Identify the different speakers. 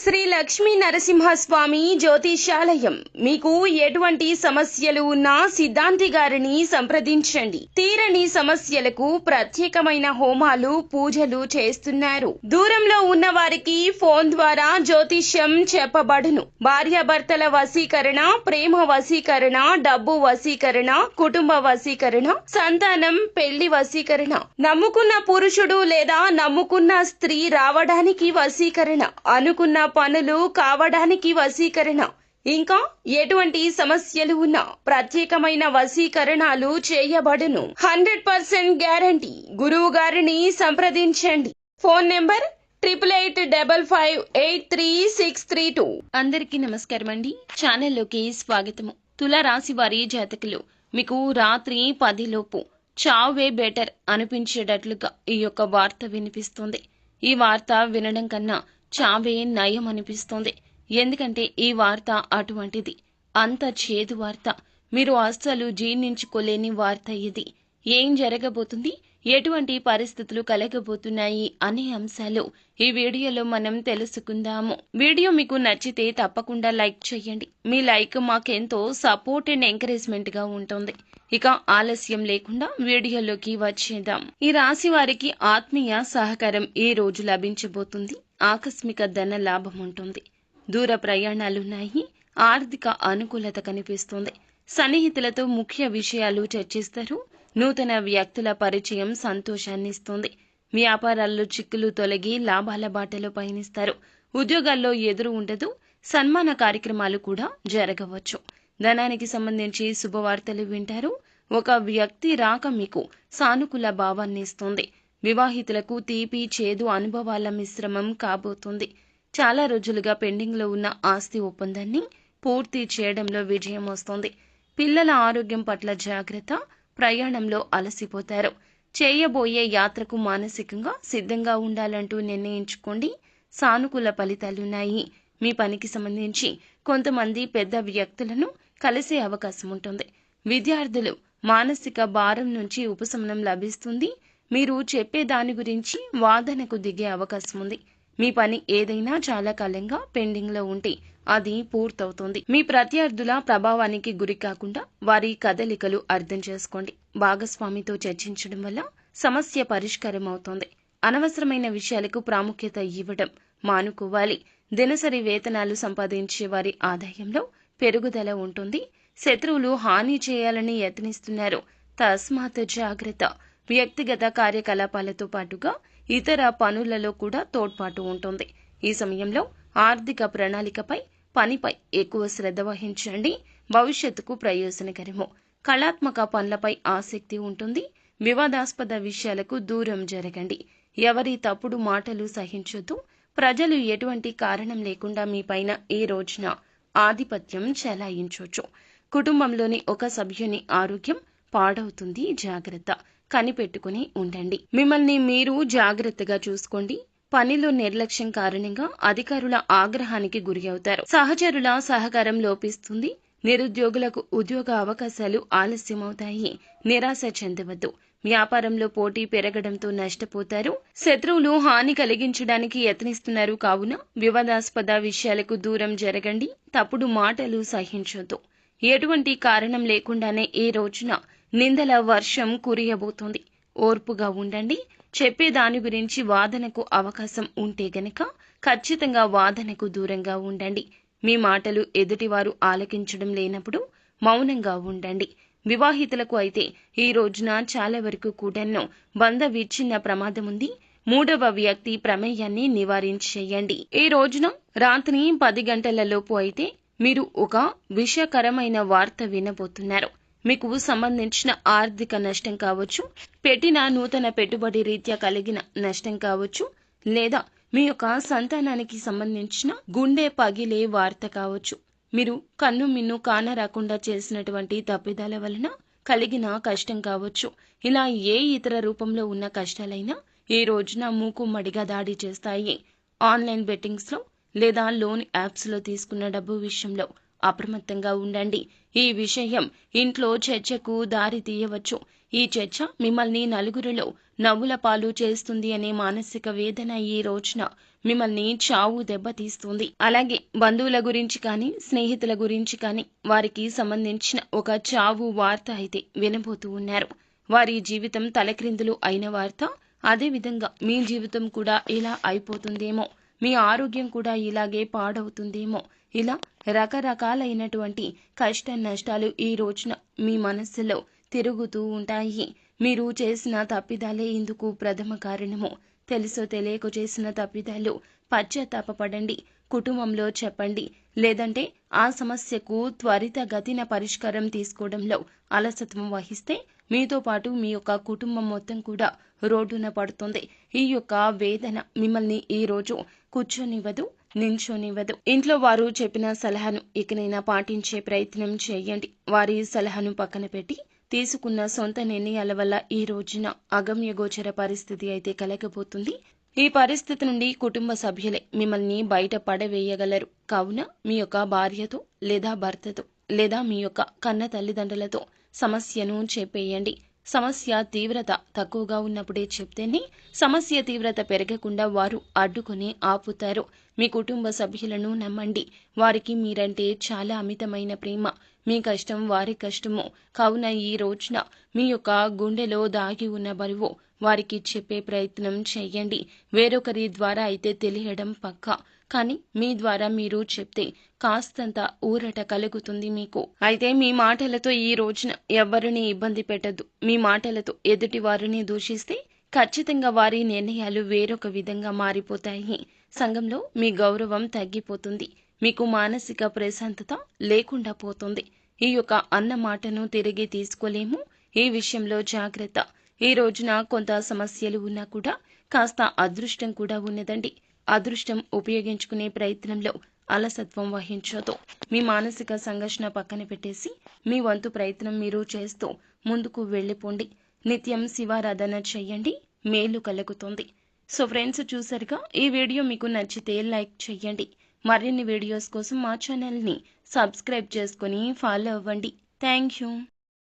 Speaker 1: శ్రీ లక్ష్మీ నరసింహస్వామి జ్యోతిష్యాలయం. మీకు ఎటువంటి సమస్యలు ఉన్నా సిద్ధాంతి గారిని సంప్రదించండి. తీరని సమస్యలకు ప్రత్యేకమైన హోమాలు, పూజలు చేస్తున్నారు. దూరంలో ఉన్న వారికి ఫోన్ ద్వారా జ్యోతిష్యం చెప్పబడును. భార్యాభర్తల వశీకరణ, ప్రేమ వశీకరణ, డబ్బు వశీకరణ, కుటుంబ వశీకరణ, సంతానం, పెళ్లి వశీకరణ, నమ్ముకున్న పురుషుడు లేదా నమ్ముకున్న స్త్రీ రావడానికి వశీకరణ, అనుకున్న పనులు కావడానికి వశీకరణ, ఇంకా ఎటువంటి సమస్యలు ఉన్నా ప్రత్యేకమైన వశీకరణాలు చేయబడును. 100% గ్యారంటీ. గురువు గారిని సంప్రదించండి. Phone number 8855583632.
Speaker 2: అందరికీ నమస్కారం అండి. ఛానల్లోకి స్వాగతము. తులారాశి వారి జాతకులు, మీకు రాత్రి 10 లోపు చావే బెటర్ అనిపించేటట్లుగా ఈ యొక్క వార్త వినిపిస్తుంది. ఈ వార్త వినడం కన్నా చావే నయం అనిపిస్తోంది. ఎందుకంటే ఈ వార్త అటువంటిది. అంత చేదు వార్త. మీరు అస్సలు జీర్ణించుకోలేని వార్త ఇది. ఏం జరగబోతుంది, ఎటువంటి పరిస్థితులు కలగబోతున్నాయి అనే అంశాలు ఈ వీడియోలో మనం తెలుసుకుందాము. వీడియో మీకు నచ్చితే తప్పకుండా లైక్ చేయండి. మీ లైక్ మాకెంతో సపోర్ట్ అండ్ ఎంకరేజ్మెంట్ గా ఉంటుంది. ఇక ఆలస్యం లేకుండా వీడియోలోకి వచ్చేద్దాం. ఈ రాశి వారికి ఆత్మీయ సహకారం ఈ రోజు లభించబోతుంది. ఆకస్మిక ధన లాభం ఉంటుంది. దూర ప్రయాణాలున్నాయి. ఆర్థిక అనుకూలత కనిపిస్తుంది. సన్నిహితులతో ముఖ్య విషయాలు చర్చిస్తారు. నూతన వ్యక్తుల పరిచయం సంతోషాన్నిస్తుంది. వ్యాపారాల్లో చిక్కులు తొలగి లాభాల బాటలో పయనిస్తారు. ఉద్యోగాల్లో ఎదురు ఉండదు. సన్మాన కార్యక్రమాలు కూడా జరగవచ్చు. ధనానికి సంబంధించి శుభవార్తలు వింటారు. ఒక వ్యక్తి రాక మీకు సానుకూల భావాన్ని ఇస్తుంది. వివాహితులకు తీపి చేదు అనుభవాల మిశ్రమం కాబోతుంది. చాలా రోజులుగా పెండింగ్ లో ఉన్న ఆస్తి ఒప్పందాన్ని పూర్తి చేయడంలో విజయం వస్తుంది. పిల్లల ఆరోగ్యం పట్ల జాగ్రత్త. ప్రయాణంలో అలసిపోతారు. చేయబోయే యాత్రకు మానసికంగా సిద్ధంగా ఉండాలంటూ నిర్ణయించుకోండి. సానుకూల ఫలితాలున్నాయి. మీ పనికి సంబంధించి కొంతమంది పెద్ద వ్యక్తులను కలిసే అవకాశం ఉంటుంది. విద్యార్థులు మానసిక భారం నుంచి ఉపశమనం లభిస్తుంది. మీరు చెప్పే దాని గురించి వాదనకు దిగే అవకాశం ఉంది. మీ పని ఏదైనా చాలా కాలంగా పెండింగ్ లో ఉంటే అది పూర్తవుతుంది. మీ ప్రత్యర్థుల ప్రభావానికి గురి కాకుండా వారి కదలికలు అర్థం చేసుకోండి. భాగస్వామితో చర్చించడం వల్ల సమస్య పరిష్కారం అవుతుంది. అనవసరమైన విషయాలకు ప్రాముఖ్యత ఇవ్వడం మానుకోవాలి. దినసరి వేతనాలు సంపాదించే వారి ఆదాయంలో పెరుగుదల ఉంటుంది. శత్రువులు హాని చేయాలని యత్నిస్తున్నారు. తస్మాత్ జాగ్రత్త. వ్యక్తిగత కార్యకలాపాలతో పాటుగా ఇతర పనులలో కూడా తోడ్పాటు ఉంటుంది. ఈ సమయంలో ఆర్థిక ప్రణాళికపై, పనిపై ఎక్కువ శ్రద్ధ వహించండి. భవిష్యత్తుకు ప్రయోజనకరము. కళాత్మక పనులపై ఆసక్తి ఉంటుంది. వివాదాస్పద విషయాలకు దూరం జరగండి. ఎవరి తప్పుడు మాటలు సహించొద్దు. ప్రజలు ఎటువంటి కారణం లేకుండా మీపైన ఈ రోజున ఆధిపత్యం చెలాయించవచ్చు. కుటుంబంలోని ఒక సభ్యుని ఆరోగ్యం పాడవుతుంది. జాగ్రత్త. కనిపెట్టుకుని ఉండండి. మిమ్మల్ని మీరు జాగ్రత్తగా చూసుకోండి. పనిలో నిర్లక్ష్యం కారణంగా అధికారుల ఆగ్రహానికి గురి అవుతారు. సహచరుల సహకారం లోపిస్తుంది. నిరుద్యోగులకు ఉద్యోగ అవకాశాలు ఆలస్యమవుతాయి. నిరాశ చెందవద్దు. వ్యాపారంలో పోటీ పెరగడంతో నష్టపోతారు. శత్రువులు హాని కలిగించడానికి యత్నిస్తున్నారు. కావున వివాదాస్పద విషయాలకు దూరం జరగండి. తప్పుడు మాటలు సహించొద్దు. ఎటువంటి కారణం లేకుండానే ఈ రోజున నిందల వర్షం కురియబోతోంది. ఓర్పుగా ఉండండి. చెప్పే దాని గురించి వాదనకు అవకాశం ఉంటే గనక ఖచ్చితంగా వాదనకు దూరంగా ఉండండి. మీ మాటలు ఎదుటివారు ఆలకించడం లేనప్పుడు మౌనంగా ఉండండి. వివాహితులకు అయితే ఈ రోజున చాలా వరకు కూడాను బంధ విచ్ఛిన్న ప్రమాదం ఉంది. మూడవ వ్యక్తి ప్రమేయాన్ని నివారించేయండి. ఈ రోజున రాత్రి 10 గంటలలోపు అయితే మీరు ఒక విషకరమైన వార్త వినబోతున్నారు. మీకు సంబంధించిన ఆర్థిక నష్టం కావచ్చు, పెట్టిన నూతన పెట్టుబడి రీత్యా కలిగిన నష్టం కావచ్చు, లేదా మీ యొక్క సంతానానికి సంబంధించిన గుండె పగిలే వార్త కావచ్చు. మీరు కన్ను మిన్ను కానరాకుండా చేసినటువంటి తప్పిదాల వలన కలిగిన కష్టం కావచ్చు. ఇలా ఏ ఇతర రూపంలో ఉన్న కష్టాలైనా ఈ రోజున మూకుమ్మడిగా దాడి చేస్తాయి. ఆన్లైన్ బెట్టింగ్స్ లో లేదా లోన్ యాప్స్ లో తీసుకున్న డబ్బు విషయంలో అప్రమత్తంగా ఉండండి. ఈ విషయం ఇంట్లో చర్చకు దారి తీయవచ్చు. ఈ చర్చ మిమ్మల్ని నలుగురిలో నవ్వుల పాలు చేస్తుంది అనే మానసిక వేదన ఈ రోజున మిమ్మల్ని చావు దెబ్బతీస్తుంది. అలాగే బంధువుల గురించి కానీ, స్నేహితుల గురించి కానీ వారికి సంబంధించిన ఒక చావు వార్త అయితే వినబోతూ ఉన్నారు. వారి జీవితం తలక్రిందులు అయిన వార్త. అదేవిధంగా మీ జీవితం కూడా ఇలా అయిపోతుందేమో, మీ ఆరోగ్యం కూడా ఇలాగే పాడవుతుందేమో, ఇలా రకరకాలైనటువంటి కష్ట నష్టాలు ఈ రోజున మీ మనస్సులో తిరుగుతూ ఉంటాయి. మీరు చేసిన తప్పిదాలే ఇందుకు ప్రథమ కారణము. తెలుసో తెలియక చేసిన తప్పిదాలు పశ్చాత్తాపపడండి, కుటుంబంలో చెప్పండి. లేదంటే ఆ సమస్యకు త్వరితగతిన పరిష్కారం తీసుకోవడంలో అలసత్వం వహిస్తే మీతో పాటు మీ యొక్క కుటుంబం మొత్తం కూడా రోడ్డున పడుతుంది. ఈ యొక్క వేదన మిమ్మల్ని ఈ రోజు కూర్చొనివ్వదు, నించోనివ్వదు. ఇంట్లో వారు చెప్పిన సలహాను ఇకనైనా పాటించే ప్రయత్నం చేయండి. వారి సలహాను పక్కన పెట్టి తీసుకున్న సొంత నిర్ణయాల వల్ల ఈ రోజున అగమ్యగోచర పరిస్థితి అయితే కలగబోతుంది. ఈ పరిస్థితి నుండి కుటుంబ సభ్యులే మిమ్మల్ని బయట పడవేయగలరు. కావున మీ యొక్క భార్యతో లేదా భర్తతో లేదా మీ యొక్క కన్న తల్లిదండ్రులతో సమస్యను చెప్పేయండి. సమస్య తీవ్రత తక్కువగా ఉన్నప్పుడే చెప్తేనే సమస్య తీవ్రత పెరగకుండా వారు అడ్డుకొని ఆపుతారు. మీ కుటుంబ సభ్యులను నమ్మండి. వారికి మీరంటే చాలా అమితమైన ప్రేమ. మీ కష్టం వారి కష్టము. కావున ఈ రోజున మీ యొక్క గుండెలో దాగి ఉన్న బరువు వారికి చెప్పే ప్రయత్నం చేయండి. వేరొకరి ద్వారా అయితే తెలియడం పక్కా, కానీ మీ ద్వారా మీరు చెప్తే కాస్తంత ఊరట కలుగుతుంది మీకు. అయితే మీ మాటలతో ఈ రోజున ఎవ్వరిని ఇబ్బంది పెట్టద్దు. మీ మాటలతో ఎదుటి వారిని దూషిస్తే ఖచ్చితంగా వారి నిర్ణయాలు వేరొక విధంగా మారిపోతాయి. సంఘంలో మీ గౌరవం తగ్గిపోతుంది. మీకు మానసిక ప్రశాంతత లేకుండా పోతుంది. ఈ యొక్క అన్న మాటను తిరిగి తీసుకోలేము. ఈ విషయంలో జాగ్రత్త. ఈ రోజున కొంత సమస్యలు ఉన్నా కూడా కాస్త అదృష్టం కూడా ఉన్నదండి. అదృష్టం ఉపయోగించుకునే ప్రయత్నంలో అలసత్వం వహించొద్దు. మీ మానసిక సంఘర్షణ పక్కన పెట్టేసి మీ వంతు ప్రయత్నం మీరు చేస్తూ ముందుకు వెళ్ళిపోండి. నిత్యం శివారాధన చేయండి, మేలు కలుగుతుంది. సో ఫ్రెండ్స్, చూసారుగా, ఈ వీడియో మీకు నచ్చితే లైక్ చేయండి. మరిన్ని వీడియోస్ కోసం మా ఛానల్ని సబ్స్క్రైబ్ చేసుకొని ఫాలో అవ్వండి. Thank you.